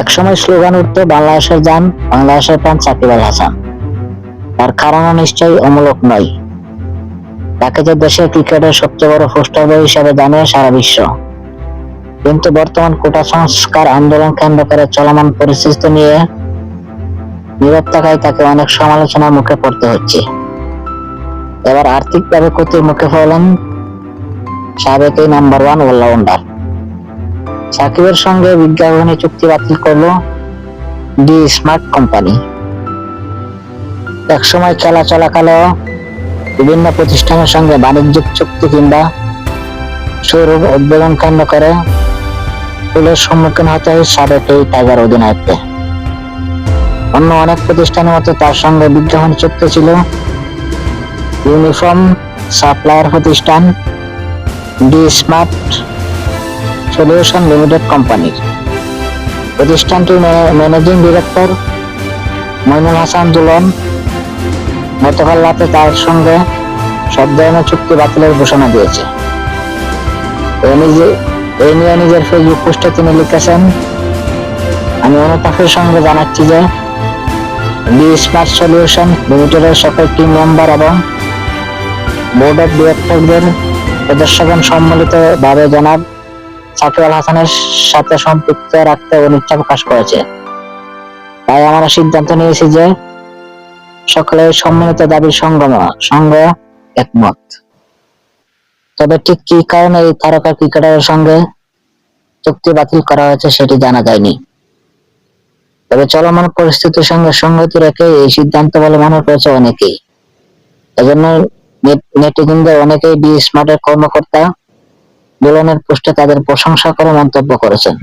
একসময় স্লোগান উঠতো, বাংলাদেশের জান, বাংলাদেশের প্রাণ সাকিব আল হাসান। তার কারণও নিশ্চয়ই অমূলক নয়। তাকে যে দেশের ক্রিকেটের সবচেয়ে বড় পোস্টার বয় হিসেবে জানে সারা বিশ্ব। কিন্তু বর্তমান কোটা সংস্কার আন্দোলন কেন্দ্র করে চলমান পরিস্থিতি নিয়ে নীরব থাকায় তাকে অনেক সমালোচনার মুখে পড়তে হচ্ছে। এবার আর্থিকভাবে ক্ষতির মুখে পড়লেন সাবেক এই নাম্বার ওয়ান অলরাউন্ডার। সাকিবের সঙ্গে বিজ্ঞাপনী চুক্তি বাতিল করলো ডি স্মার্ট কোম্পানি। একসময় খেলা চলাকালেও বিভিন্ন প্রতিষ্ঠানের সঙ্গে বাণিজ্যিক চুক্তি কিংবা শোরুম উদ্বোধন কেন্দ্র করে ফুলের সম্মুখীন হতে হয় সাবেক এই টাইগার অধিনায়ককে। অন্য অনেক প্রতিষ্ঠানের মতো তার সঙ্গে বিজ্ঞাপন চুক্তি ছিল ইউনিফর্ম সাপ্লায়ার প্রতিষ্ঠান ডি স্মার্ট সলিউশন লিমিটেড কোম্পানির। প্রতিষ্ঠানটির ম্যানেজিং ডিরেক্টর মইনুল হাসান দুলন গতকাল রাতে তার সঙ্গে সব ধরনের চুক্তি বাতিলের ঘোষণা দিয়েছে। এই নিয়ে নিজের ফেসবুক পোস্টে তিনি লিখেছেন, আমি অনুতাপের সঙ্গে জানাচ্ছি যে ডি স্মার্ট সলিউশন লিমিটেডের সকল টিম মেম্বার এবং বোর্ড অফ ডিরেক্টরদের সদস্যগণ সম্মিলিতভাবে জনাব সাকিব আল হাসানের সাথে সম্পৃক্ত রাখতে অনিচ্ছা প্রকাশ করেছে। তাই আমরা সিদ্ধান্ত নিয়েছি যে সকলের সম্মিলিত দাবির সঙ্গে একমত। তবে ঠিক কি কারণে এই তারকা ক্রিকেটারের সঙ্গে চুক্তি বাতিল করা হয়েছে সেটি জানা যায়নি। তবে চলমান পরিস্থিতির সঙ্গে সংগতি রেখে এই সিদ্ধান্ত বলে মনে করেছে অনেকেই। এজন্য নেটিজনদের অনেকেই ডি স্মার্টের কর্মকর্তা দুলনের পোস্টে তাদের প্রশংসা করে মন্তব্য করেছেন।